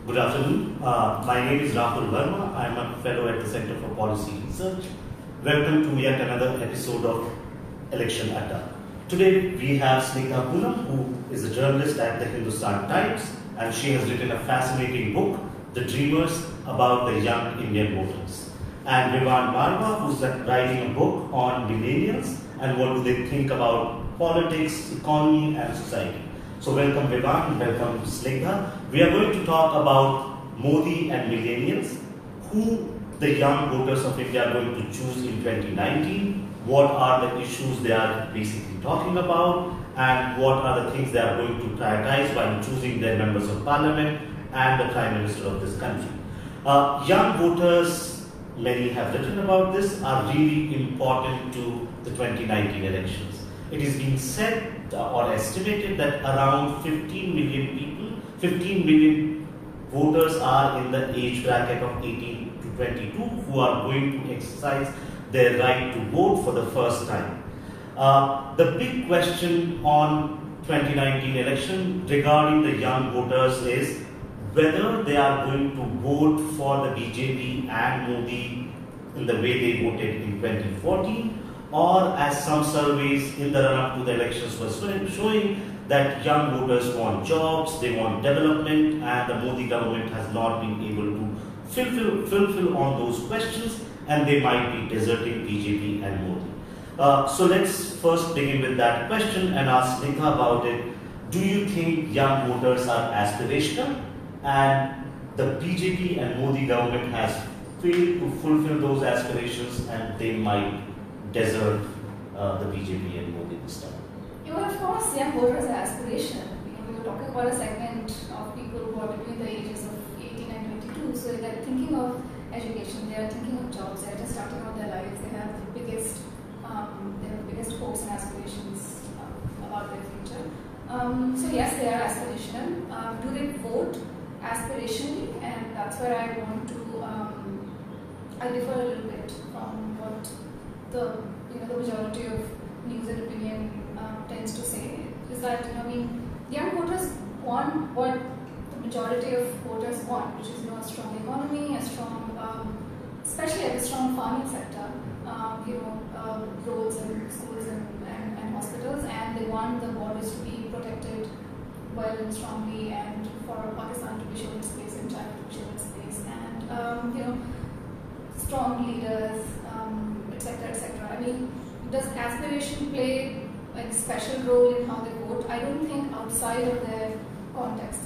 Good afternoon. My name is Rahul Verma. I am a fellow at the Center for Policy Research. Welcome to yet another episode of Election Adda. Today we have Snigdha Poonam, who is a journalist at the Hindustan Times, and she has written a fascinating book, The Dreamers, about the young Indian voters. And Vivan, who's writing a book on millennials and what do they think about politics, economy, and society. So welcome Vivan, welcome Snigdha. We are going to talk about Modi and millennials, who the young voters of India are going to choose in 2019, what are the issues they are basically talking about, and what are the things they are going to prioritize while choosing their members of parliament and the prime minister of this country. Young voters, many have written about this, are really important to the 2019 elections. It is being said or estimated that around 15 million people, 15 million voters are in the age bracket of 18 to 22 who are going to exercise their right to vote for the first time. The big question on 2019 election regarding the young voters is whether they are going to vote for the BJP and Modi in the way they voted in 2014, or as some surveys in the run-up to the elections were showing that young voters want jobs, they want development, and the Modi government has not been able to fulfill on those questions, and they might be deserting BJP and Modi. So let's first begin with that question and ask Snigdha about it. Do you think young voters are aspirational and the BJP and Modi government has failed to fulfill those aspirations and they might desert the BJP and Modi this time? Of course, young voters are aspirational. We were talking about a segment of people who are between the ages of 18 and 22. So they're thinking of education, they are thinking of jobs, they're just starting out their lives. They have the biggest hopes and aspirations about their future. So yes, they are aspirational. Do they vote aspirationally? And that's where I want to. I differ a little bit from what the majority of news and opinion tends to say, is that young voters want what the majority of voters want, which is a strong economy, a strong, especially a strong farming sector, roads and schools and hospitals, and they want the borders to be protected well and strongly, and for Pakistan to be shown its place and China to be shown its place, and strong leaders, etc., etc. Does aspiration play a special role in how they vote? I don't think outside of their context.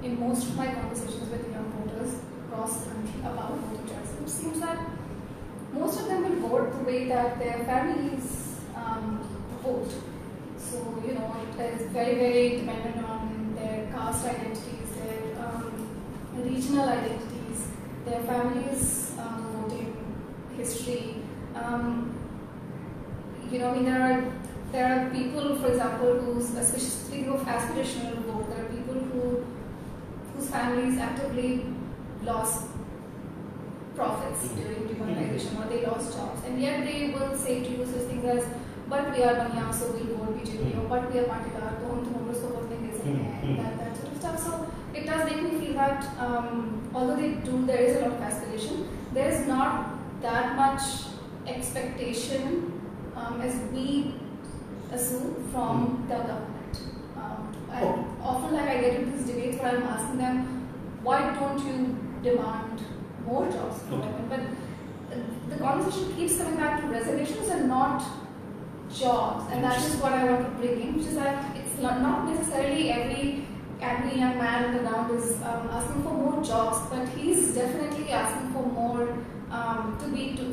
In most of my conversations with young voters across the country about voting choices, it seems that most of them will vote the way that their families vote. So, it is very, very dependent on their caste identities, their regional identities, their families' voting history. There are people, for example, who's, especially speaking of aspirational vote, there are people whose families actively lost profits during demonetization, or they lost jobs, and yet they will say to you such things as, but we are Banya, so we'll vote BJP, or but we are Patidar, so hum tumhara ko vote nahi de sakte hain, that sort of stuff. So it does make me feel that although there is a lot of aspiration, there is not that much expectation as we assume from the government. Often, I get into these debates where I'm asking them, why don't you demand more jobs for women? But the conversation keeps coming back to reservations and not jobs, and that is what I want to bring in, which is that it's not necessarily every angry young man on the ground is asking for more jobs, but he's definitely asking for more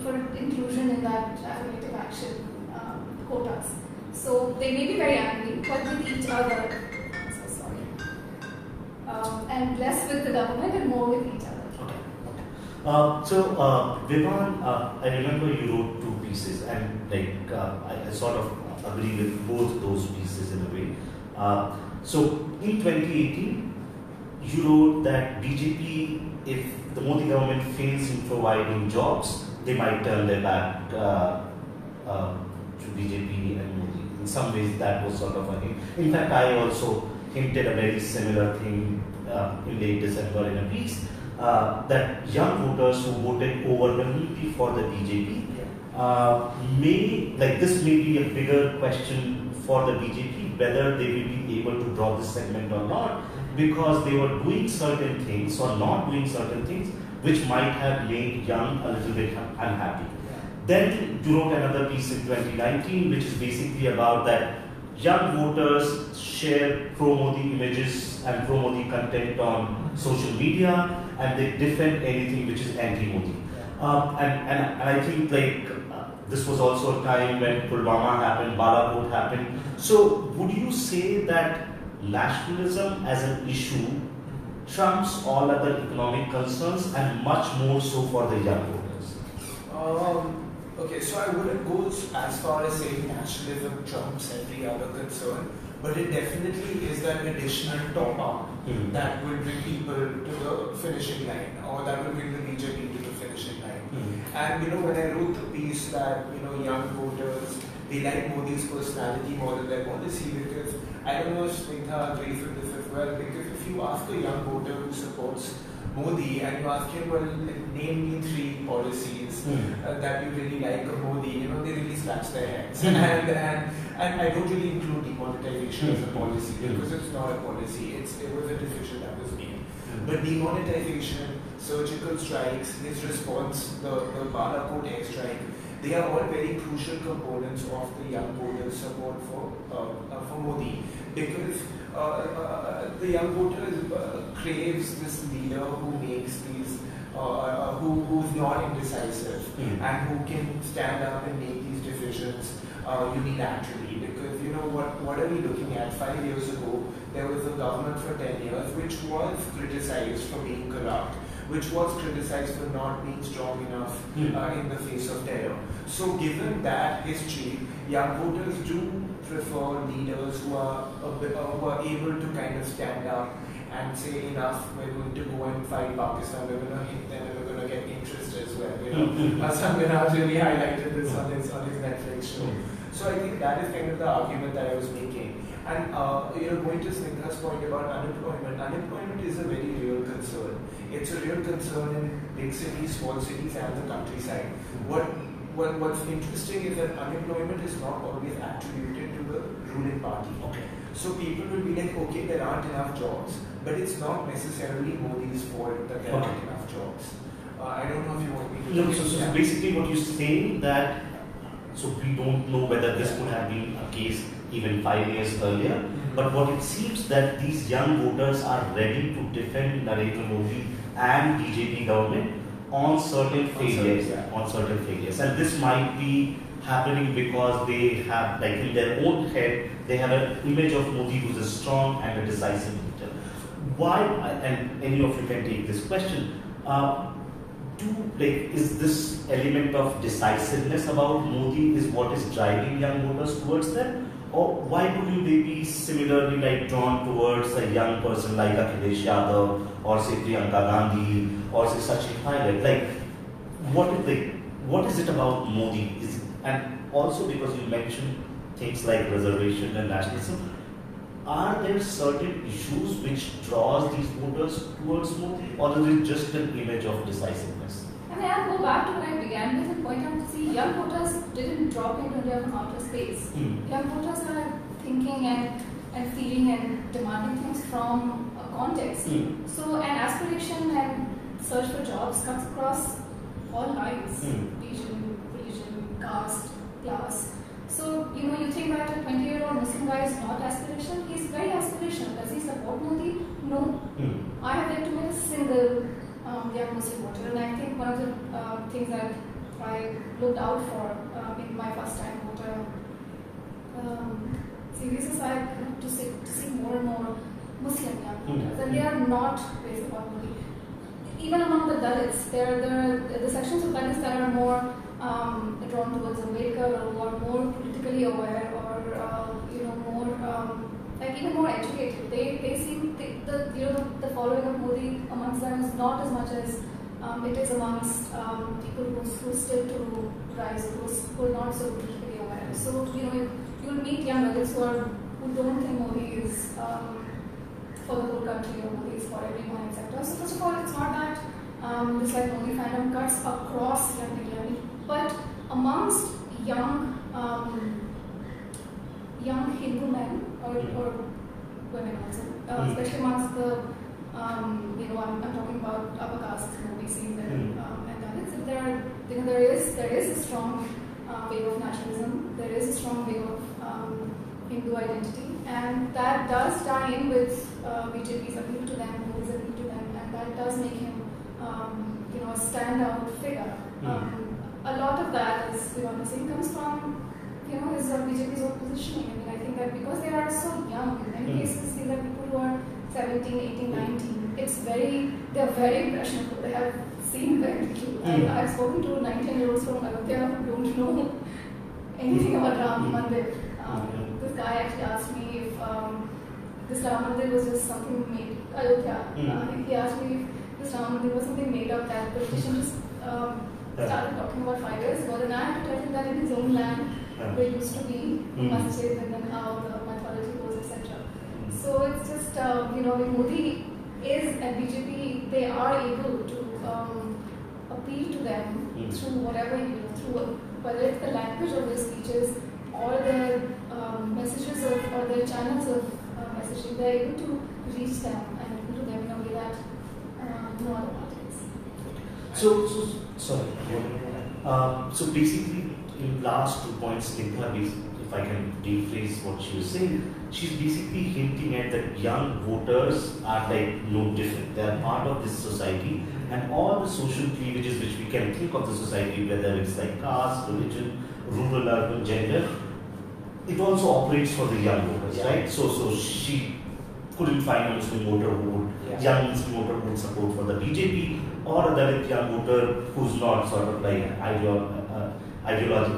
for inclusion in that affirmative action quotas. So they may be very angry, but with each other. So sorry. And less with the government and more with each other. Okay. Vivan, I remember you wrote two pieces, and I sort of agree with both those pieces in a way. So in 2018, you wrote that BJP, if the Modi government fails in providing jobs, they might turn their back to BJP and Modi. In some ways, that was sort of a hint. In fact, I also hinted a very similar thing in late December in a piece, that young voters who voted overwhelmingly for the BJP this may be a bigger question for the BJP, whether they will be able to draw this segment or not, because they were doing certain things or not doing certain things which might have made young a little bit unhappy. Then you wrote another piece in 2019, which is basically about that young voters share pro-Modi images and pro-Modi content on social media, and they defend anything which is anti-Modi. And I think this was also a time when Pulwama happened, Balakot happened. So would you say that nationalism as an issue trumps all other economic concerns, and much more so for the young voters? Okay, so I wouldn't go as far as saying nationalism trumps every other concern, but it definitely is that additional top-up that will bring people to the finishing line, or that will bring the BJP to the finishing line. And when I wrote the piece that young voters, they like Modi's personality more than their policy, because I don't know if Snigdha agrees with this as well, because if you ask a young voter who supports Modi and you ask him, well, name me 3 policies that you really like of Modi, they really scratch their heads. And I don't really include demonetization as a policy, because it's not a policy, it was a decision that was made. But demonetization, surgical strikes, his response, the Balakot airstrike, they are all very crucial components of the young voters' support for Modi, because the young voter craves this leader who makes these, who's not indecisive and who can stand up and make these decisions unilaterally. Because what are we looking at? 5 years ago, there was a government for 10 years which was criticized for being corrupt, which was criticized for not being strong enough in the face of terror. So given that history, young voters do prefer leaders who are able to kind of stand up and say, enough, we're going to go and fight Pakistan, we're going to hit them, and we're going to get interest as well. Sanjana really highlighted this on his Netflix show. So I think that is kind of the argument that I was making. And going to Snigdha's point about unemployment is a very real concern. It's a real concern in big cities, small cities, and the countryside. What's interesting is that unemployment is not always attributed to the ruling party. Okay. So people will be like, okay, there aren't enough jobs, but it's not necessarily Modi's fault that there aren't enough jobs. I don't know if you want me to... No, so basically what you're saying that, so we don't know whether this would have been a case even 5 years earlier, but what it seems that these young voters are ready to defend Narendra Modi and BJP government on certain failures, and this might be happening because they have, in their own head, they have an image of Modi who's a strong and a decisive leader. Why, and any of you can take this question, is this element of decisiveness about Modi is what is driving young voters towards them? Or why wouldn't they be similarly drawn towards a young person like Akhilesh Yadav, or say Priyanka Gandhi, or say Sachin Pilot? What is it about Modi? And also because you mentioned things like reservation and nationalism, are there certain issues which draws these voters towards Modi, or is it just an image of decisiveness? I mean, I'll go back to what I began with and point out to see young voters didn't drop into their outer space. Young voters are thinking and feeling and demanding things from a context. So an aspiration and search for jobs cuts across all lines, religion, caste, class. So, you think back to a 20-year-old Muslim guy is not aspirational. He's very aspirational. Does he support Modi? No. I have yet to meet a single young Muslim voter, and I think one of the things that I looked out for in my first time voter series is to see more and more Muslim young voters, and they are not crazy about Modi. Even among the Dalits, there are the sections of Dalits that are more drawn towards Ambedkar, or who are more politically aware, or more even more educated. They seem the following of Modi amongst them is not as much as it is amongst people who still to rise, who are not so politically aware. So you'll meet young adults who don't think Modi is for everyone, etc. So first of all, it's not that this like only fandom cuts across young people, but amongst young Hindu men or women also, especially amongst the I'm talking about upper caste OBCs and Dalits. There is a strong wave of nationalism. There is a strong wave of Hindu identity, and that does tie in with BJP's appeal to them, Modi's appeal to them, and that does make him a standout figure. A lot of that, as Vivan was saying, comes from is BJP's own positioning. I think that because they are so young, in many cases these are people who are 17, 18, 19. They're very impressionable. They have seen very little. I've spoken to 19-year-olds from Ayodhya who don't know anything about Ram Mandir. This guy actually asked me if this Ram Mandir was just something made. Ayodhya. He asked me if this Ram Mandir was something made up that the politician just started talking about 5 years ago. Then I had to tell him that in his own land there used to be masjid and then how the mythology goes, etc. So it's just, if Modi is at BJP, they are able to appeal to them through whatever through whether it's the language of their speeches or their messages or their channels of messaging. They're able to reach them and appeal to them in a way that no other party is. So basically, in last 2 points, Snigdha, if I can rephrase what she was saying, she's basically hinting at that young voters are like no different. They are part of this society, and all the social cleavages which we can think of the society, whether it's like caste, religion, rural, urban, gender, it also operates for the young voters, right? So she couldn't find a Muslim voter who would, young Muslim voter who would support for the BJP, or a Dalit young voter who's not sort of like idealized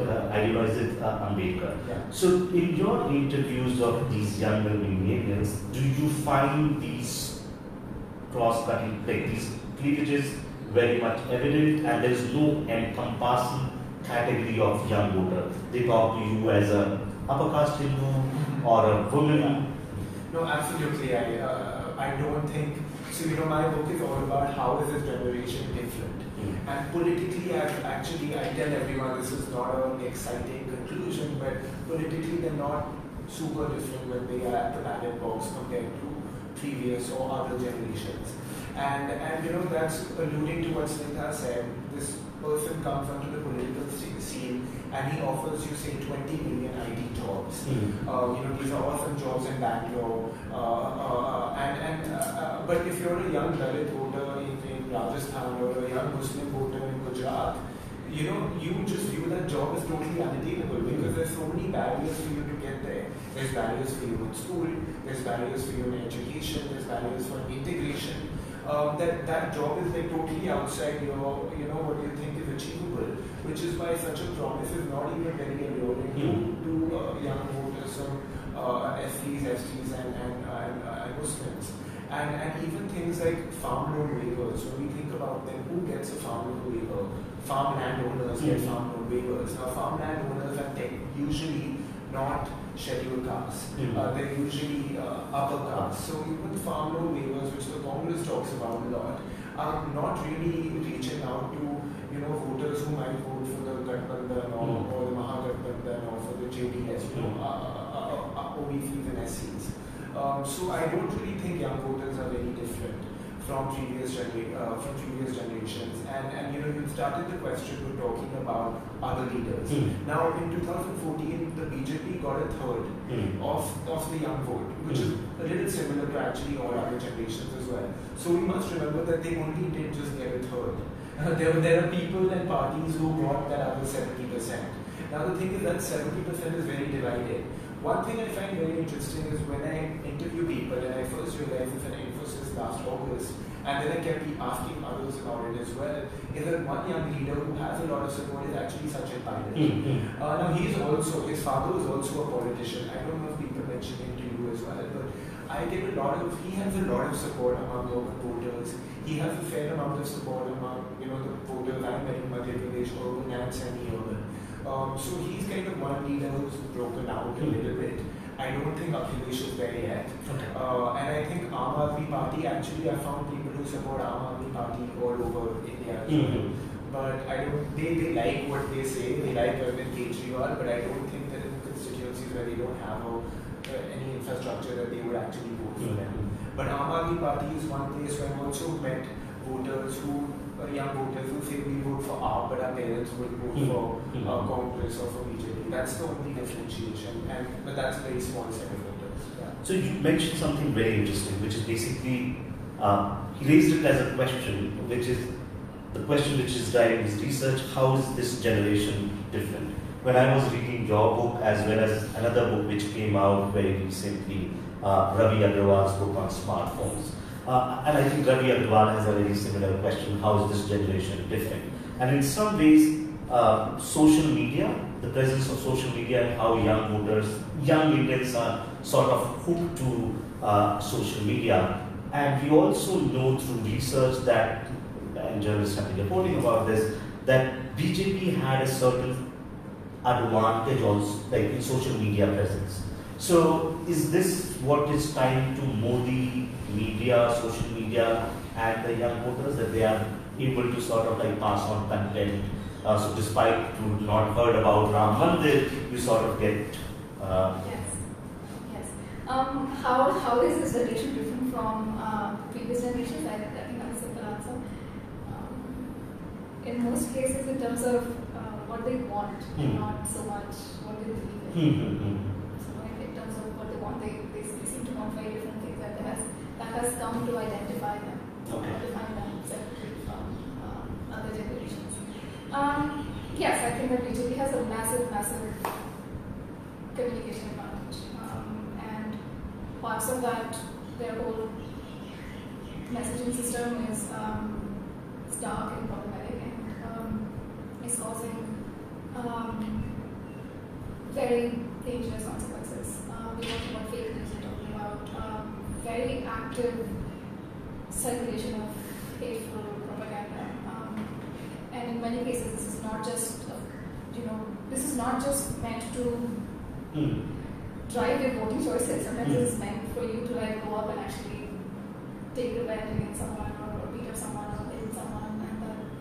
Ambedkar. So in your interviews of these younger millennials, do you find these cross-cutting, like these cleavages very much evident, and there is no encompassing category of young voter? They talk to you as a upper caste Hindu or a woman? No, absolutely. I don't think. So my book is all about how is this generation different. And politically, I tell everyone this is not an exciting conclusion, but politically they're not super different when they are at the ballot box compared to previous or other generations. And that's alluding to what Snigdha said. This person comes onto the political scene and he offers you say 20 million IT jobs. These are awesome jobs in Bangalore. But if you're a young Dalit voter in Rajasthan or a young Muslim voter in Gujarat, you just view that job as totally unattainable because there's so many barriers for you to get there. There's barriers for you in school, there's barriers for you in education, there's barriers for integration. That job is like totally outside your, what you think is achievable, which is why such a promise is not even very alluring to young voters from SCs, STs and Muslims. And even things like farm loan waivers, when we think about them, who gets a farm loan waiver? Farm landowners get farm loan waivers. Now farm landowners are usually not scheduled castes. They're usually upper caste. So even farm loan waivers, which the Congress talks about a lot, are not really reaching out to voters who might vote for the Gathbandhan or the Mahagathbandhan or for the JDS, OBCs and SCs. So I don't really think young voters are very different from previous generations. And you started the question with talking about other leaders. Now in 2014, the BJP got a third of the young vote, which is a little similar to actually all other generations as well. So we must remember that they only did just get a third. There are people and parties who got that other 70%. Now the thing is that 70% is very divided. One thing I find very interesting is when I interview people, and I first realized it's an emphasis last August, and then I kept asking others about it as well, is that one young leader who has a lot of support is actually Sachin Pilot. Now his father is also a politician. I don't know if people mention him to you as well, but he has a lot of support among urban voters. He has a fair amount of support among the voters I met in Madhya Pradesh, urban and semi-urban. So he's kind of one leader who's broken out a little bit. I don't think Akhilesh is there yet. And I think Aam Aadmi Party. Actually, I found people who support Aam Aadmi Party all over India. But I don't. They like what they say. They like Arvind Kejriwal, but I don't think that in constituencies where they don't have any infrastructure that they would actually vote for them. But Aam Aadmi Party is one place where I've also met voters young voters who say we vote for AAP, but our parents would vote for Congress or for BJP. That's the only differentiation, but that's a very small set of voters. Yeah. So you mentioned something very interesting, which is basically, he raised it as a question, which is the question which is driving his research: how is this generation different? When I was reading your book as well as another book which came out very recently, Ravi Agrawal's book on smartphones. And I think Ravi Agrawal has a very similar question: how is this generation different? And in some ways, social media, the presence of social media, and how young Indians are sort of hooked to social media. And we also know through research that, and journalists have been reporting about this, that BJP had a certain advantage also, like in social media presence. So is this what is trying to Modi media, social media, and the young voters, that they are able to sort of like pass on content? So despite you not heard about Ram Mandir, you sort of get... Yes. How is this generation different from previous generations? I think that's a simple answer. In most cases, in terms of what they want, not so much what they believe in. So in terms of what they want, they seem to want very different things. That has come to identify them, define them separately from other generations. Yes, I think that BJP has a massive communication advantage, and parts of that, their whole messaging system is dark and problematic, and is causing very dangerous consequences. We're talking about fake news, we're talking about very active circulation of hateful propaganda, and in many cases this is not just this is not just meant to drive your voting choices. Sometimes it's meant for you to like go up and actually take revenge against someone, or beat up someone, or kill someone,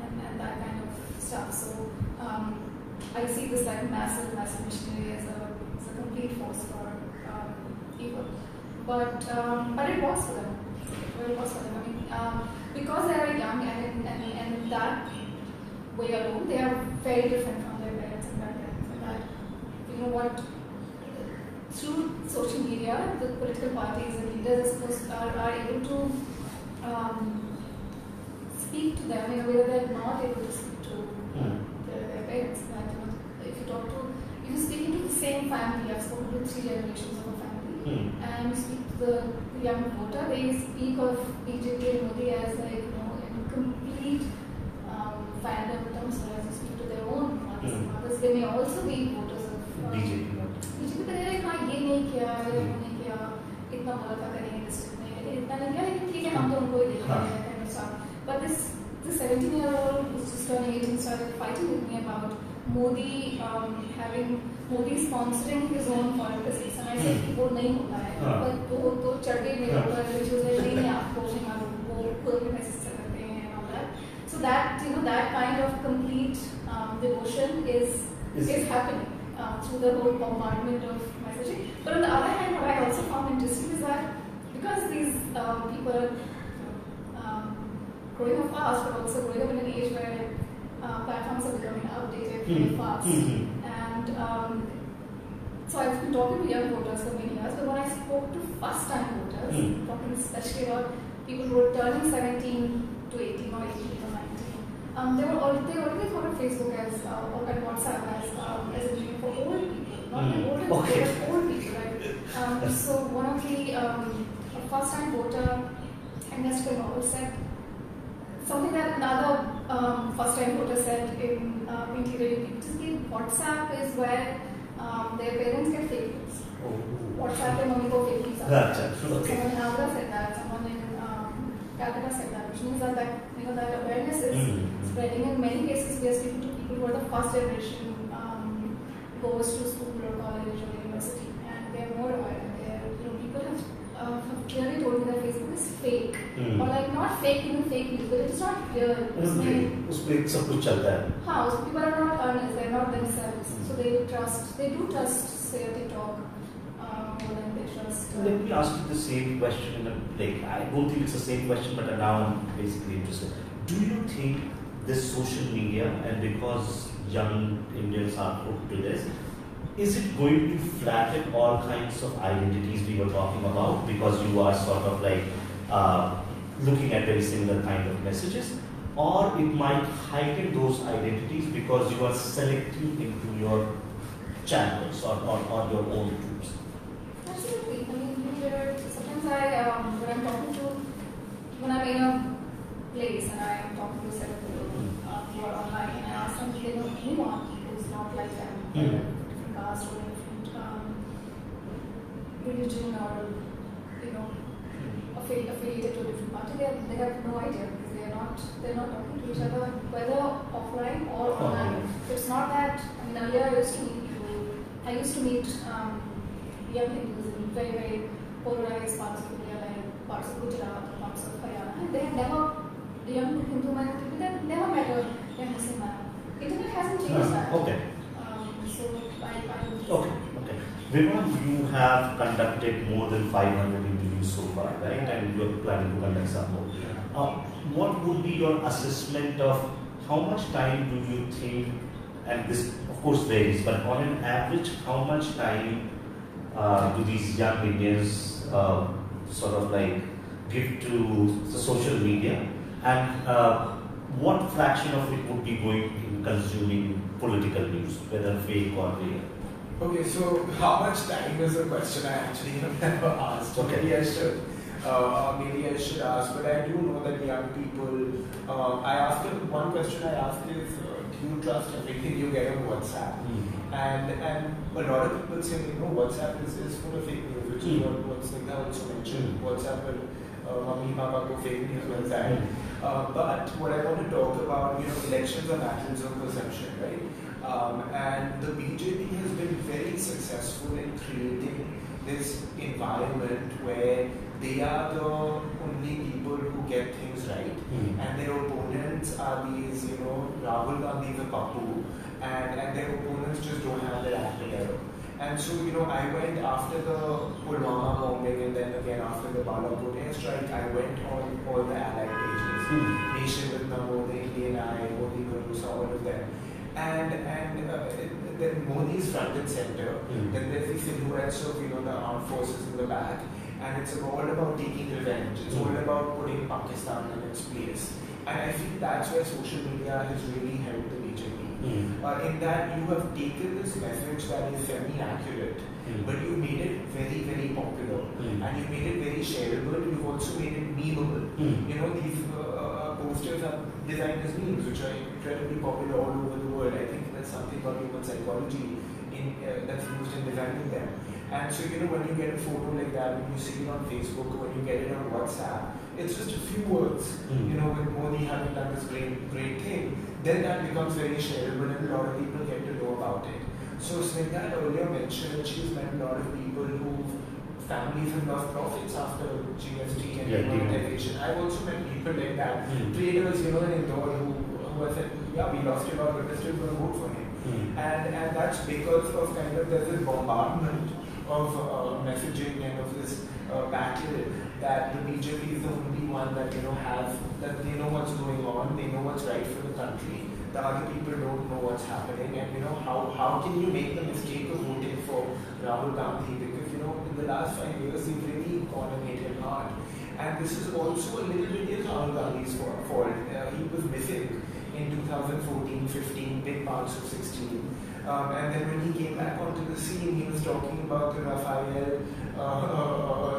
and that kind of stuff. So I see this like massive machinery as a complete force for evil. But it works for them. It works for them. I mean, because they are young, and in that way alone, they are very different from their parents and grandparents. And that, you know what, through social media, the political parties and leaders are able to speak to them in a way that they're not able to speak to their parents. That, if you speak into the same family, I've spoken to 3 generations of a family, and you speak to the young voter, they speak of BJP and Modi as like, in complete fandom terms. So as you speak to their own mothers and fathers, they may also be voters of BJP. BJP का ये हाँ ये नहीं किया, ये नहीं किया, इतना बोला था करेंगे डिस्ट्रिक्ट में, लेकिन इतना नहीं किया, लेकिन ठीक है हम तो उनको ही देखेंगे kind of stuff. But this 17-year-old who's just turning 18 started fighting with me about Modi sponsoring his own policies, and I said कि वो नहीं होता है, but वो तो चढ़ गई मेरे ऊपर, which was like नहीं आपको वो खुद के मैसेज से करते हैं and all that. So that that kind of complete devotion is happening through the whole bombardment of messaging. But on the other hand, what I also found interesting is that because these people are growing up fast, but also growing up in an age where platforms are becoming outdated very fast. And so I've been talking to young voters for many years, but when I spoke to first-time voters, talking especially about people who were turning 17 to 18 or 18 or 19, they already thought of Facebook or WhatsApp as a medium for old people, not the older people, but old people, right? So one of the first-time voter, Agnes Rahul, said something that another first-time voter said in Interior UP, which is WhatsApp is where their parents get fake news. WhatsApp and mommy go fake news. Someone in Adda said that, someone in Calcutta said that, which means that that awareness is spreading. In many cases, we are speaking to people who are the first generation goes to school or college or university, and they are more aware. People have clearly told me that Facebook is fake or like not fake news, but it's not real. उसमें सब कुछ चलता है. हाँ, people are not earnest, they're not themselves, so they do trust say TikTok more than they trust. Let me ask you the same question. Like, I don't think it's the same question, but now I'm basically interested. Do you think this social media, and because young Indians are hooked to this, is it going to flatten all kinds of identities we were talking about? Because you are sort of like looking at very similar kind of messages, or it might heighten those identities because you are selecting into your channels or your own groups. Absolutely. I mean, sometimes when I'm in a place and I'm talking to several people who are online, and I ask them if they know anyone who's not like them, different caste or different religion or affiliated to a different party, they have no idea because they're not talking to each other, whether offline or online. So it's not that. I mean, earlier I used to meet young Hindus in very, very polarized parts of India, like parts of Gujarat, parts of Haryana, and they had never, the young Hindu man, they had never met a young Muslim man. Internet hasn't changed that. Okay. So I Okay. Vivan, you have conducted more than 500 interviews so far, right? And you're planning to conduct some more. What would be your assessment of how much time do you think, and this of course varies, but on an average, how much time do these young Indians sort of like give to the social media, and what fraction of it would be going in consuming political news, whether fake or real? Okay, so how much time is a question I actually have never asked. Okay. Maybe I should ask, but I do know that young people, one question I asked is, do you trust everything you get on WhatsApp? And a lot of people say, WhatsApp is full of fake news, which is what Snigdha also mentioned. WhatsApp will, mummy, papa ko fake news was that. But what I want to talk about, elections are matters of perception, right? And the BJP has been very successful in creating this environment where they are the only people who get things right, and their opponents are these, Rahul Gandhi the Papu, and their opponents just don't have their act together. And so, I went after the Pulwama bombing, and then again after the Balapur airstrike, I went on all the allied pages, Nation with Namo, the Indian Eye, Modi Bharosa, all of them. And then Modi is front and center. Then there's the silhouettes of the armed forces in the back, and it's all about taking revenge. It's all about putting Pakistan in its place. And I feel that's where social media has really helped the BJP. In that you have taken this message that is semi-accurate, but you made it very, very popular, and you made it very shareable. You've also made it memeable. These posters are designed as memes, which are incredibly popular all over the world. I think that's something about human psychology that's used in designing them. And so, when you get a photo like that, when you see it on Facebook, when you get it on WhatsApp, it's just a few words. With Modi having done this great thing, then that becomes very shareable and a lot of people get to know about it. So Snigdha earlier mentioned that she's met a lot of people whose families have lost profits after GST and demonetization. I've also met people like that. Traders, in Indore who have said, yeah, we lost a lot, but we're still going to vote for him. And that's because of there's this bombardment of messaging and of this battle that the BJP is the only one that that they know what's going on, they know what's right for the country. The other people don't know what's happening, and how can you make the mistake of voting for Rahul Gandhi? Because in the last 5 years he's really gone and hit him hard, and this is also a little bit Rahul Gandhi's fault. He was missing in 2014-15, big parts of 16. And then when he came back onto the scene, he was talking about the Raphael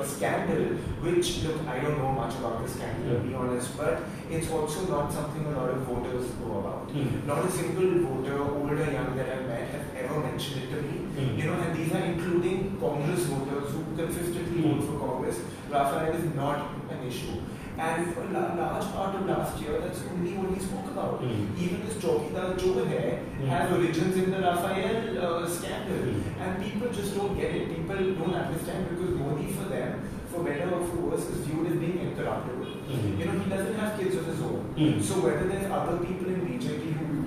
scandal, which, look, I don't know much about the scandal, to be honest, but it's also not something a lot of voters know about. Not a single voter, old or young, that I've met have ever mentioned it to me. And these are including Congress voters who consistently vote for Congress. Raphael is not an issue. And for a large part of last year, that's only what he spoke about. Even this Chowkidar Chor has origins in the Raphael scandal. And people just don't get it. People don't understand because Modi, for them, for better or for worse, is viewed as being incorrupt. corruptible. Mm. You know, he doesn't have kids of his own. Mm. So whether there's other people in BJP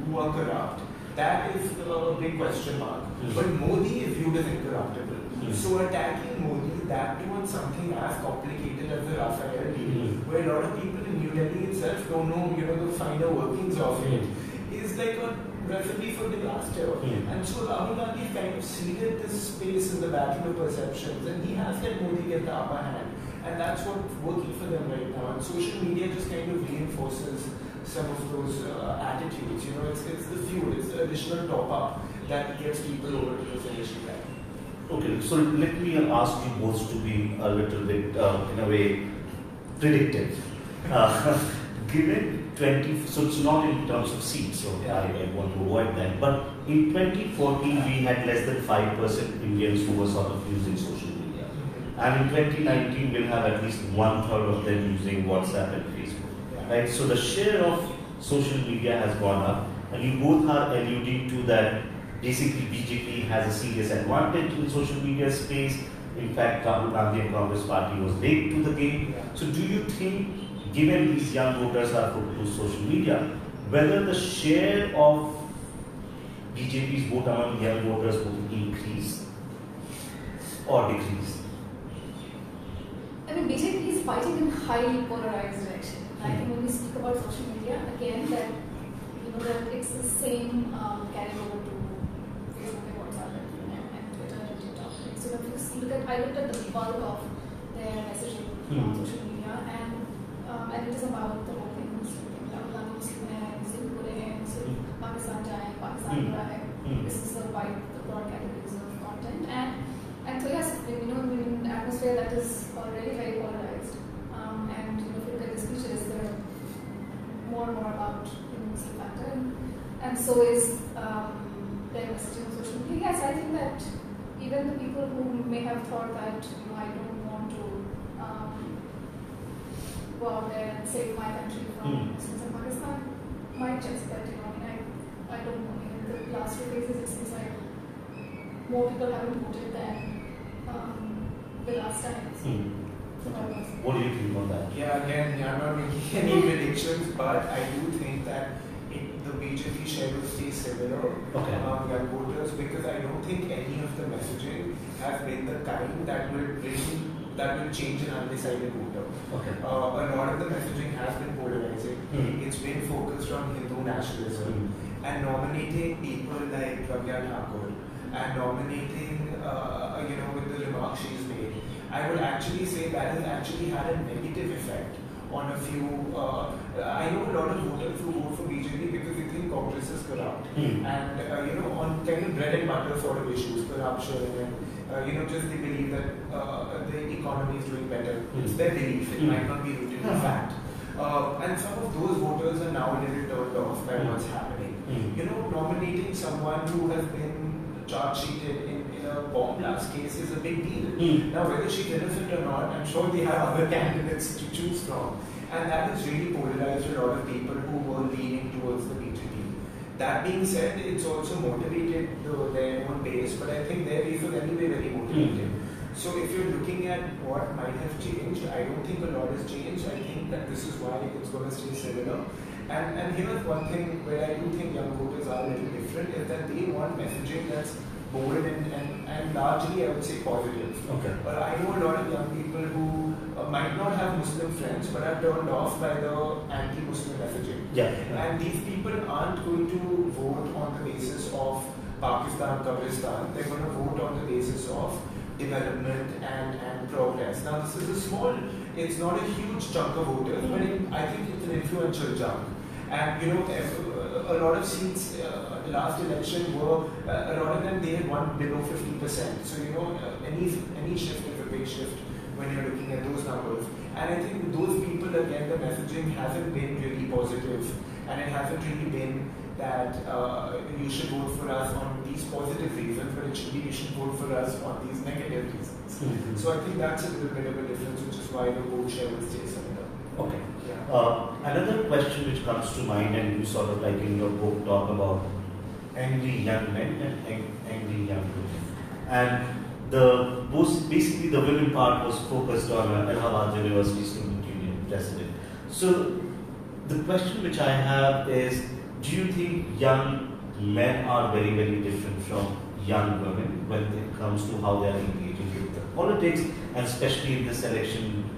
who are corrupt, that is a big question mark. Mm. But Modi is viewed as incorruptible. Mm. So attacking Modi, that too on something as complicated as the Rafael deal, where a lot of people in New Delhi itself don't know, you know, the finer workings of it, is like a recipe for disaster. And so Rahul Gandhi kind of seeded this space in the battle of perceptions, and he has let Modi get the upper hand. And that's what's working for them right now. And social media just kind of reinforces some of those attitudes. You know, it's the fuel, it's the additional top up that gets people over to the finishing line. Okay, so let me ask you both to be a little bit, in a way, predictive. Given 20, so it's not in terms of seats, so I want to avoid that. But in 2014, we had less than 5% Indians who were sort of using social media. And in 2019, we'll have at least 1/3 of them using WhatsApp and Facebook. Right? So the share of social media has gone up, and you both are alluding to that. Basically, BJP has a serious advantage in social media space. In fact, Rahul Gandhi and Congress Party was late to the game. So do you think, given these young voters are hooked to social media, whether the share of BJP's vote among young voters would increase or decrease? I mean, BJP is fighting in highly polarized direction. I think when we speak about social media, again, that that it's the same carrying over to Facebook and WhatsApp and Twitter and TikTok. So if you look at, I looked at the bulk of their messaging on social media, and it is about the whole thing: Muslim hai, Muslim pure hai, Muslim Pakistan jaye, Pakistan pura hai. This is the broad categories of content, and so yes, in an atmosphere that is already very polarized, and if you look at the speeches, they're more and more about Muslim factor, and so is their messaging on social media. Yes, I think that even the people who may have thought that I don't want to go out there and save my country from Muslims in Pakistan might just, but I don't know. In the last few cases, it seems like more people haven't voted than the last time. What do you think on that? Yeah, again, I'm not making any predictions, but I do think that the BJP share will stay similar among young voters, because I don't think any of the messaging has been the kind that will change an undecided voter. A lot of the messaging has been polarizing. It's been focused on Hindu nationalism and nominating people like Pragya Thakur and nominating, with the remarks she's made. I would actually say that has actually had a negative effect on a few. I know a lot of voters who vote for BJP because they think Congress is corrupt, and on kind of bread and butter sort of issues, corruption, and just they believe that the economy is doing better. It's their belief. It might not be rooted in fact. And some of those voters are now a little turned off by what's happening. Nominating someone who has been charge-sheeted in a bomb blast case is a big deal. Now, whether she's innocent or not, I'm sure they have other candidates to choose from. And that has really polarized a lot of people who were leaning towards the BJP. That being said, it's also motivated their own base, but I think their base was anyway very motivated. So if you're looking at what might have changed, I don't think a lot has changed. I think that this is why it's going to stay similar. And here's one thing where I do think young voters are a little different, is that they want messaging that's bold and largely, I would say, positive. But I know a lot of young people who might not have Muslim friends, but are turned off by the anti-Muslim messaging. And these people aren't going to vote on the basis of Pakistan, Kabristan. They're going to vote on the basis of development and progress. Now, this is it's not a huge chunk of voters, but I think it's an influential chunk. And a lot of seats last election were, a lot of them they had won below 50%. So any shift is a big shift when you're looking at those numbers. And I think those people, again, the messaging hasn't been really positive, and it hasn't really been that you should vote for us on these positive reasons, but it should be you should vote for us on these negative reasons. So I think that's a little bit of a difference, which is why the vote share will stay similar. Another question which comes to mind, and you sort of like in your book talk about angry young men and angry young women. And basically the women part was focused on Allahabad University student union precedent. So the question which I have is, do you think young men are very, very different from young women when it comes to how they are engaging with the politics, and especially in this election,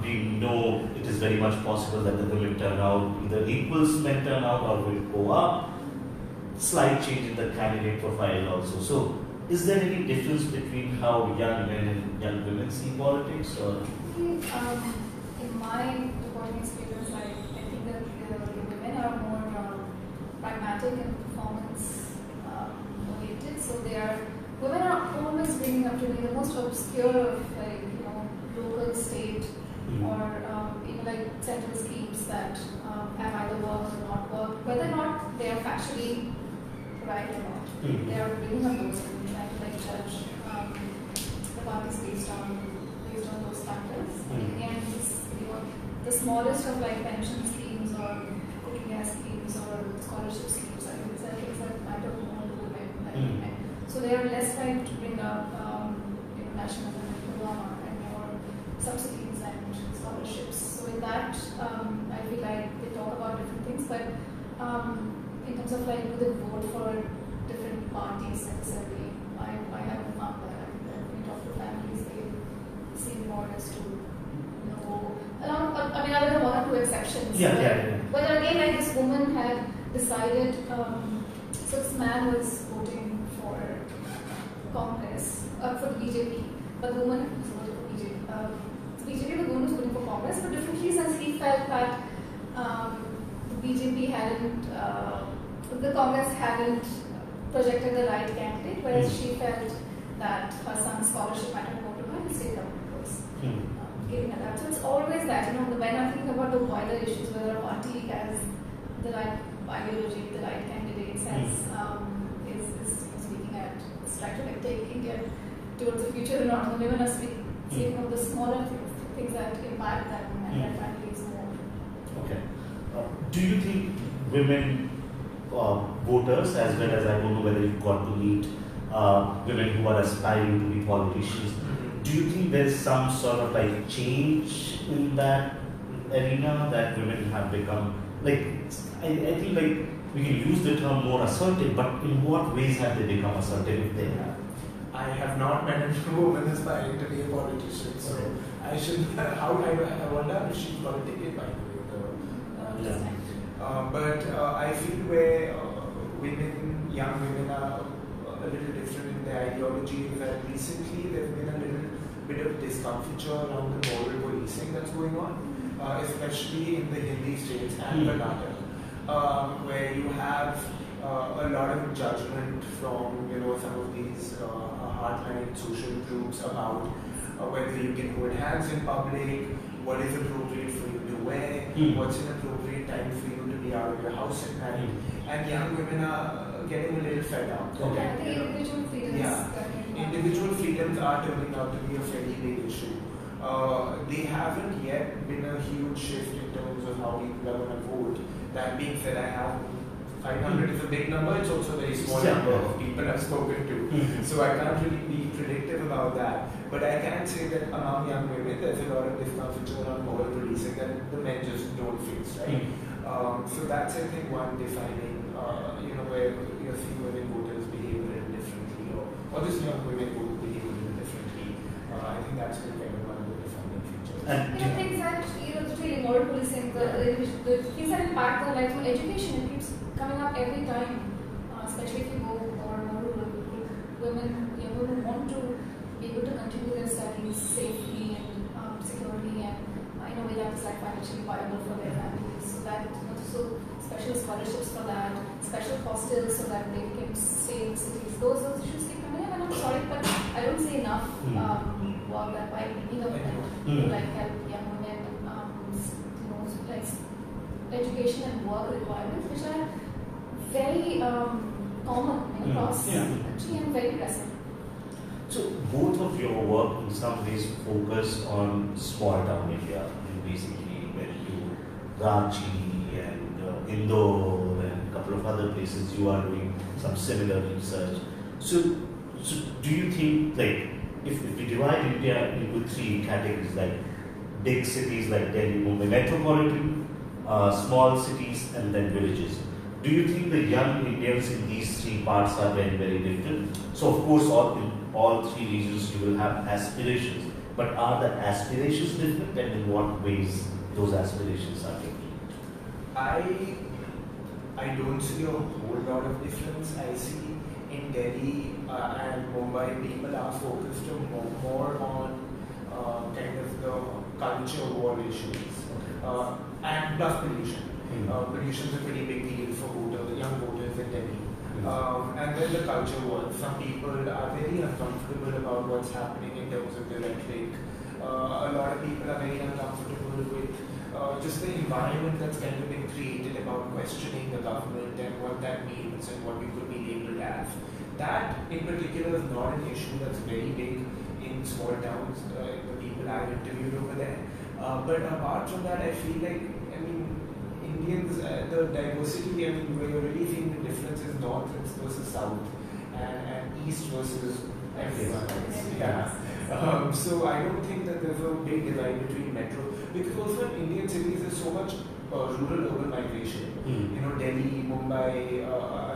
we know it is very much possible that the women turnout either equals men turnout or will go up. Slight change in the candidate profile also. So, is there any difference between how young men and young women see politics? Or In my reporting experience, I think that the women are more pragmatic and performance oriented. So women are always bringing up to me the most obscure of local, state, or even like central schemes that have either worked or not worked, whether or not they are factually right or not. They are bringing up those and trying to judge the parties based on those factors. Again, the smallest of pension schemes or cooking gas schemes or scholarship schemes, I think these are things that matter more to women than men. So they are less likely to bring up national Verma and more subsidies and scholarships. So in that, I feel like they talk about different things, but in terms of do they vote for different parties necessarily, I haven't found that. When we talk to families, they seem more as to other than one or two exceptions. But again, this woman had decided, so this man was voting for Congress, for the BJP, but the woman was voting for BJP. The BJP, the woman was voting for Congress for different reasons. He felt that the BJP the Congress hadn't projected the right candidate, whereas she felt that her son's scholarship might have gone to her and state government was giving her that. So it's always that, when I'm thinking about the wider issues, whether a party has the right ideology, the right candidates, is speaking at, is trying to take India towards the future or not. The women are speaking of the smaller things that impact that woman, that family is more. Okay. Do you think women voters, as well as I don't know whether you've got to meet women who are aspiring to be politicians, do you think there's some sort of change in that arena that women have become I think we can use the term more assertive, but in what ways have they become assertive if they have? I have not met a woman aspiring to be a politician, so I should. I wonder if she's got a ticket, by the way. But I feel where young women are a little different in their ideology is that recently there has been a little bit of discomfiture around the moral policing that's going on, especially in the Hindi states and Karnataka, where you have a lot of judgment from some of these hardline social groups about whether you can hold hands in public, what is appropriate for you to wear, what's an appropriate time for you to be out of your house at night, and young women are getting a little fed up. Individual freedoms. Individual freedoms are turning out to be a fairly big issue. They haven't yet been a huge shift in terms of how people are going to vote. That being said, I have 500 is a big number, it's also a very small number of people I've spoken to. So I can't really be predictive about that. But I can say that among young women, there's a lot of discomfort around moral policing that the men just don't face, right? So that's, I think, one defining, where you're seeing women voters behave a little differently, or just young women who behave a little differently. I think that's been kind of one of the defining features. Things that, really moral policing, the things that impact the life of education, it keeps coming up every time, especially if you go more rural. Young women want to be able to continue their studies safely and securely, and in a way that is financially viable for their families. So that so special scholarships for that, special hostels so that they can stay in cities. Those issues keep coming up, and I'm sorry, but I don't see enough work that by either of them to help young women, education and work requirements, which are very common across the country and very present. So both of your work in some ways focus on small town India. You basically went to Ranchi and Indore and a couple of other places. You are doing some similar research. So do you think if we divide India into three categories, big cities like Delhi, Mumbai, metropolitan, small cities, and then villages. Do you think the young Indians in these three parts are very, very different? So, of course, in all three regions you will have aspirations, but are the aspirations different, and in what ways those aspirations are different? I don't see a whole lot of difference. I see in Delhi and Mumbai, people are focused more on kind of the culture war issues and plus pollution. Pollution is a pretty big deal for young voters in Delhi. And then the culture war. Some people are very uncomfortable about what's happening in terms of the rhetoric. A lot of people are very uncomfortable with just the environment that's kind of been created about questioning the government and what that means and what we could be labeled as. That in particular is not an issue that's very big in small towns, the people I've interviewed over there. But apart from that, I feel like, Indians, the diversity, where you're really seeing the difference is north versus south and east versus everyone else. Yeah. So I don't think that there's a big divide between metro, because also in Indian cities there's so much rural-urban migration. Delhi, Mumbai,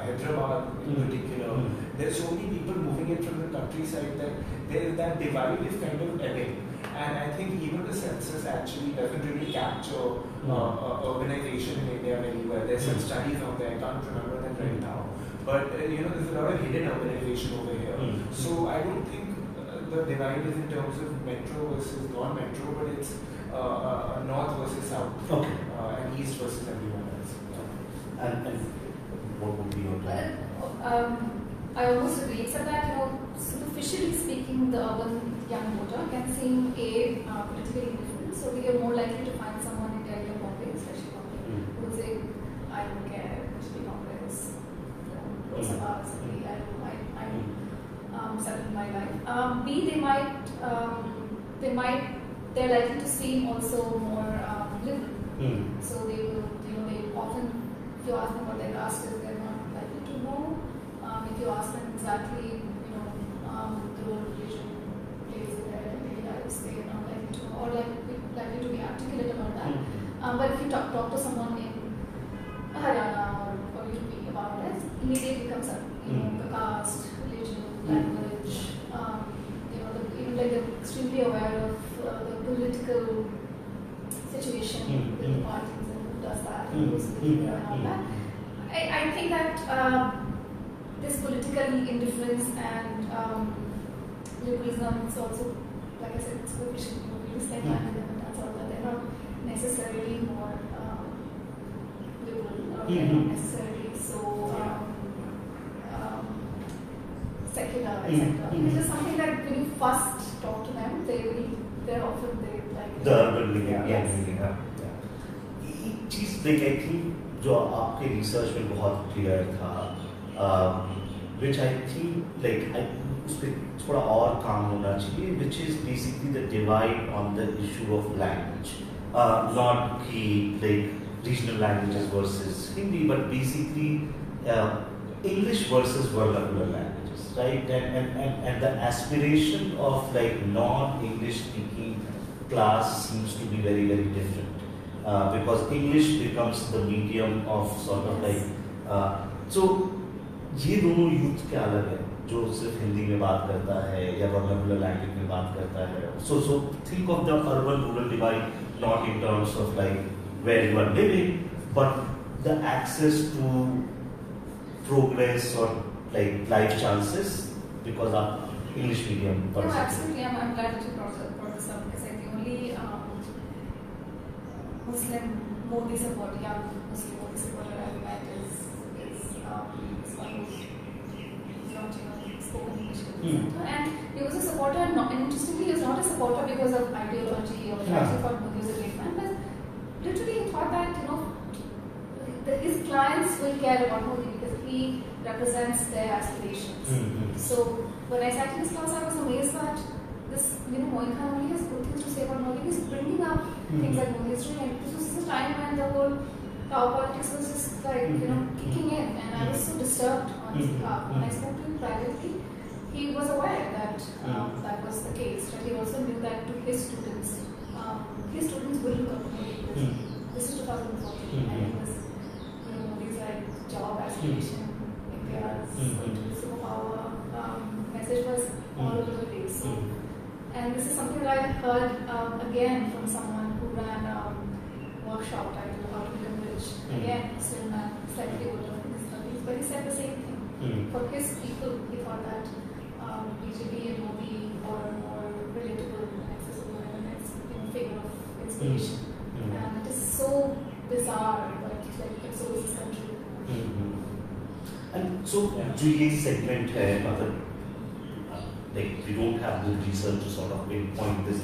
Hyderabad in particular. There's so many people moving in from the countryside that that divide is kind of ebbing. And I think even the census actually doesn't really capture urbanization in India very well. There's some studies out there, I can't remember them right now. But there's a lot of hidden urbanization over here. So I don't think the divide is in terms of metro versus non-metro, but it's north versus south, and east versus everyone else. And what would be your plan? I almost agree, except that, superficially speaking, the urban young voter can seem politically indifferent. So we are more likely to find someone in Delhi or Bombay, especially Bombay, who will say, I don't care, especially Congress, those are ours, I'm settled in my life. B, they're likely to seem also more liberal. So they will, they often, if you ask them what their caste is, they're not likely to know. If you ask them exactly, the role religion plays in their daily lives, they are not likely to know, or likely to be articulate about that. But if you talk to someone in Haryana or UP about it, immediately comes up, the caste, religion, language. They're extremely aware of the political situation with the parties and who does that, and who's the leader and all that. I think that this political indifference and liberalism is also, like I said, superficial. We just like that, and that's all that. They're not necessarily more liberal, or they're not necessarily so secular, etc. It's just something that when you first talk to them, they're often like the urban living. एक चीज I think जो आपके research में बहुत clear था, which I think उस पर थोड़ा और काम होना चाहिए, which is basically the divide on the issue of language, not regional languages versus Hindi, but basically English versus vernacular languages, right? And the aspiration of non-English speaking class seems to be very, very different, because English becomes the medium of sort of so ये दोनों youth क्या अलग है, जो सिर्फ हिंदी में बात करता है या वर्नाकुलर लैंग्वेज में बात करता है. So think of the urban-rural divide not in terms of where you are living, but the access to progress or life chances because of English medium. No, absolutely. I'm glad that you brought this up, because the only Muslim Modi supporter, young Muslim Modi supporter I've met is one who's not spoken English. And he was a supporter, and interestingly, he was not a supporter because of ideology or actually thought Modi was a great man, but literally he thought that his clients will care about Modi because he represents their aspirations. So when I sat in his class, I was amazed that this, Moin Khan only has good things to say about Modi. He's bringing up things like Modi is doing. And this was the time when the whole power politics was just kicking in, and I was so disturbed on his behalf. When I spoke to him privately, he was aware that that was the case. But he also knew that to his students, his students will look up to Modi because this is 2014 and it was, Modi's like job aspiration, India's superpower message was all over the place. So, and this is something that I heard again from someone who ran a workshop titled How to Become Rich. Again, still man, slightly older in his 30s, but he said the same thing. For his people, he thought that BJP and Modi are more relatable and accessible and it's in favor of inspiration. And it is so bizarre, but like so is this country. And so, जो ये segment है, मतलब like we don't have good research to sort of pinpoint this.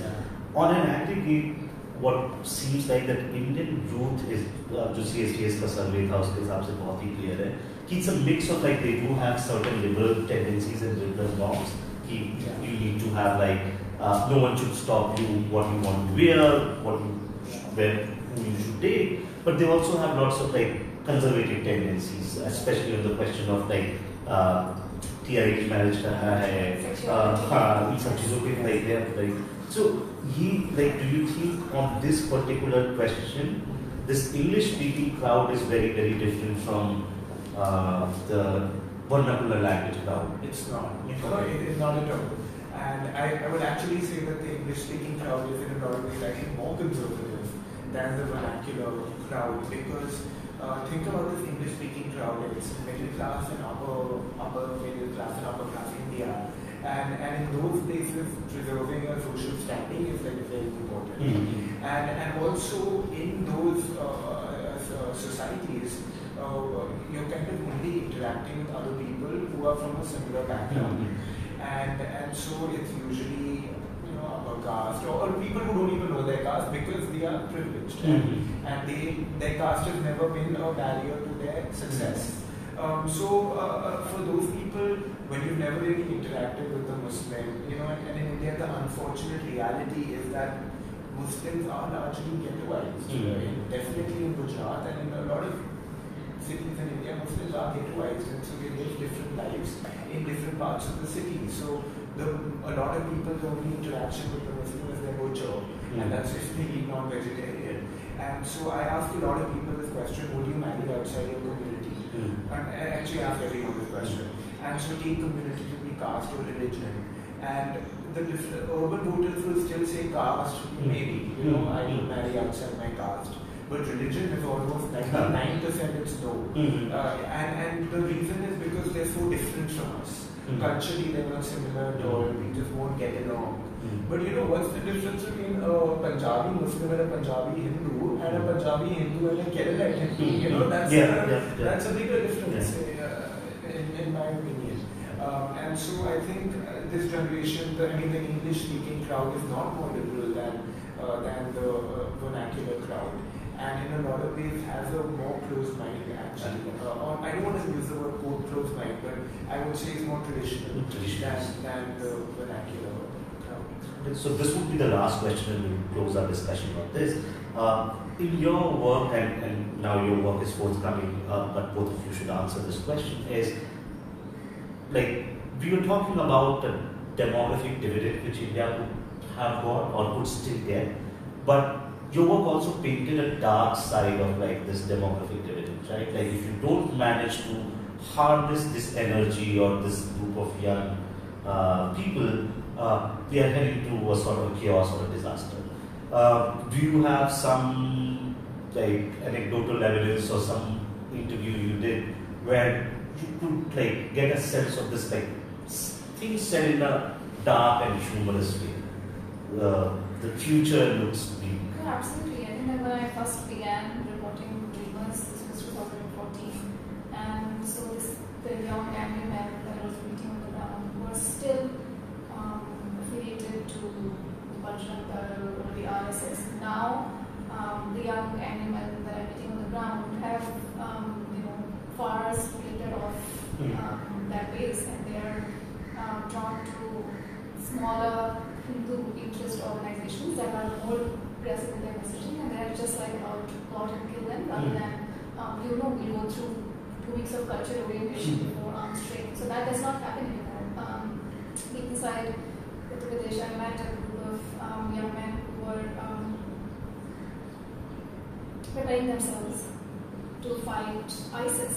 On an aggregate, what seems like that Indian youth is, जो CSTS का survey था उसके हिसाब से बहुत ही clear है कि it's a mix of like they do have certain liberal tendencies and liberal norms. कि you need to have like no one should stop you what you want to wear, who you should date, but they also have lots of like conservative tendencies, especially on the question of like TRH marriage करना है, हाँ इन सब चीजों पे like they have like so he like do you think on this particular question this English speaking crowd is very very different from the vernacular language crowd? It's not. It is not at all. And I would actually say that the English-speaking crowd is in a lot of ways actually more conservative than the vernacular crowd because think about this English-speaking crowd. It's middle class and upper middle class and upper class India. And in those places, preserving a social standing is like very important. And also in those societies, you're kind of only interacting with other people who are from a similar background. And so it's usually upper caste or people who don't even know their caste because they are privileged and their caste has never been a barrier to their success. So for those people, when you've never really interacted with a Muslim, and in India the unfortunate reality is that Muslims are largely ghettoized. Definitely in Gujarat and in a lot of cities in India, Muslims are ghettoized and so they live different lives in different parts of the city. So a lot of people, the only interaction with the Muslim is their butcher, and that's if they eat non-vegetarian. And so I ask a lot of people this question: would you marry outside your community? And I actually ask everyone this question. And so take community to be caste or religion. And the urban voters will still say caste, maybe. I will marry outside my caste. But religion is almost 99% it's no. And the reason is because they're so different from us. Culturally, they're not similar at all. We just won't get along. But what's the difference between a Punjabi Muslim and a Punjabi Hindu and a Punjabi Hindu and a Kerala Hindu? That's a bigger difference in my opinion. And so I think this generation, the English-speaking crowd is not more liberal than the vernacular crowd. And in a lot of ways has a more closed mind actually. I don't want to use the word closed mind, but I would say it's more traditional than the vernacular crowd. So this would be the last question and we'll close our discussion on this. In your work, and now your work is forthcoming, but both of you should answer this question, is like we were talking about the demographic dividend which India could have got or could still get, but your work also painted a dark side of like this demographic dividend, right? Like if you don't manage to harness this energy or this group of young people, they are heading to a sort of chaos or a disaster. Do you have some like anecdotal evidence or some interview you did where you could like get a sense of this like things said in a dark and humorous way? The future looks bleak. Yeah, absolutely. I think that when I first began reporting rumors, this was 2014, and so the young angry men that I was meeting on the ground were still affiliated to the Bajrang Dal or the RSS. Now, the young angry men that I'm meeting on the ground have, far splitted off that base, and they are drawn to smaller Hindu interest organizations that are more aggressive in their messaging, and they're just like about to plot and kill them rather than, we go through 2 weeks of cultural orientation before arms training. So that does not happen anymore. Inside Uttar Pradesh, I met a group of young men who were preparing themselves to fight ISIS.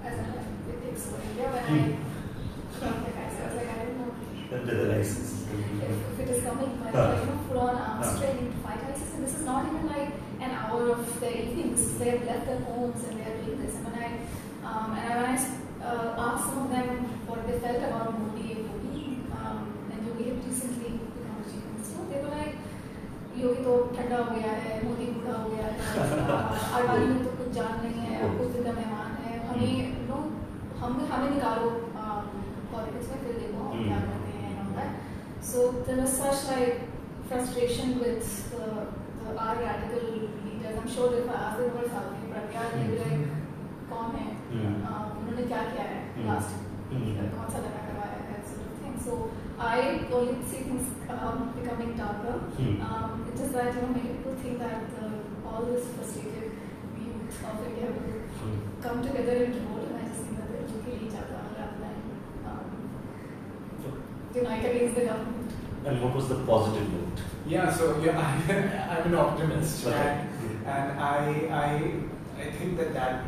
As an ethics for India, when I was like, I don't know if it is coming, but full on arms training to fight ISIS, and this is not even like an hour of their evenings. They have left their homes and they are doing this. And when I asked some of them what they felt about Modi and Yogi had recently become a chief minister, they were like, योगी तो ठंडा हो गया है, मोदी बूढ़ा हो गया है, आडवाणी में तो कुछ जान नहीं है, कुछ दिन का मेहमान है, हमें निकालो पॉलिटिक्स में, फिर देखो हम क्या करते हैं and all that. So there was such like frustration with our radical leaders. I'm sure if I ask them about South India, they'll be like, कौन है, उन्होंने क्या किया है last, कौन सा लगा करवाया है, sort of thing. So I only see things becoming darker. It's just that many people think that all this frustrated youth of India will come together and revolt, and I just think that they'll look at each other rather than unite against the government. And what was the positive note? Yeah, so I'm an optimist, and I think that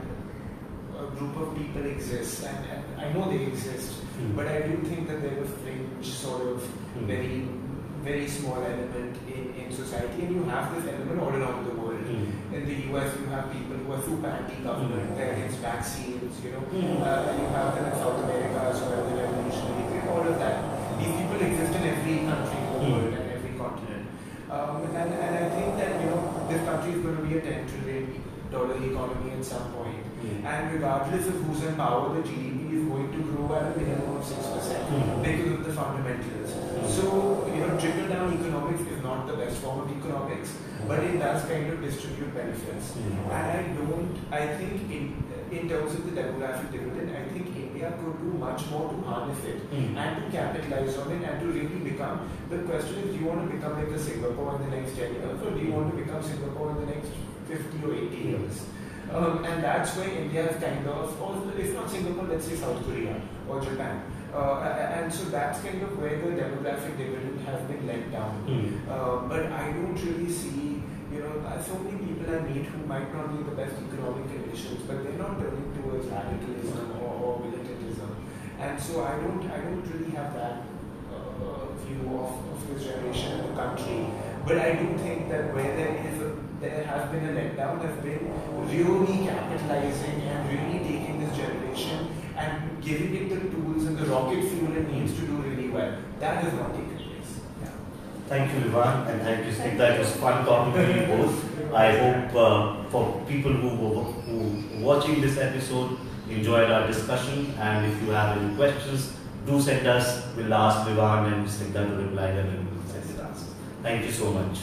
group of people exists, and I know they exist, but I do think that they're a fringe sort of very, very small element in society, and you have this element all around the world. In the US, you have people who are super anti-government, they're against vaccines, you have them in South America as well, the revolutionary, all of that. These people exist in every country in the world and every continent. And I think that, this country is going to be a $10 trillion economy at some point. And regardless of who's in power, the GDP is going to grow at a minimum of 6% because of the fundamentals. So, trickle-down economics is not the best form of economics, but it does kind of distribute benefits. And I think in terms of the demographic dividend, I think India could do much more to harness it and to capitalize on it and to really become. The question is, do you want to become like a Singapore in the next 10 years, or do you want to become Singapore in the next 50 or 80 years? And that's where India is kind of, or if not Singapore, let's say South Korea or Japan. And so that's kind of where the demographic dividend has been let down. But I don't really see, so many people I meet who might not be the best economic conditions, but they're not turning towards radicalism or militantism. And so I don't really have that view of this generation of the country. But I do think that where there has been a letdown, has been really capitalizing and really taking this generation and giving it the tools and the rocket fuel it needs to do really well. That has not taken place. Yeah. Thank you, Vivan, and thank you, Snigdha. It was fun talking to you both. I hope for people who watching this episode enjoyed our discussion, and if you have any questions, do send us. We'll ask Vivan and Snigdha to reply them and we'll send it answers. Thank you so much.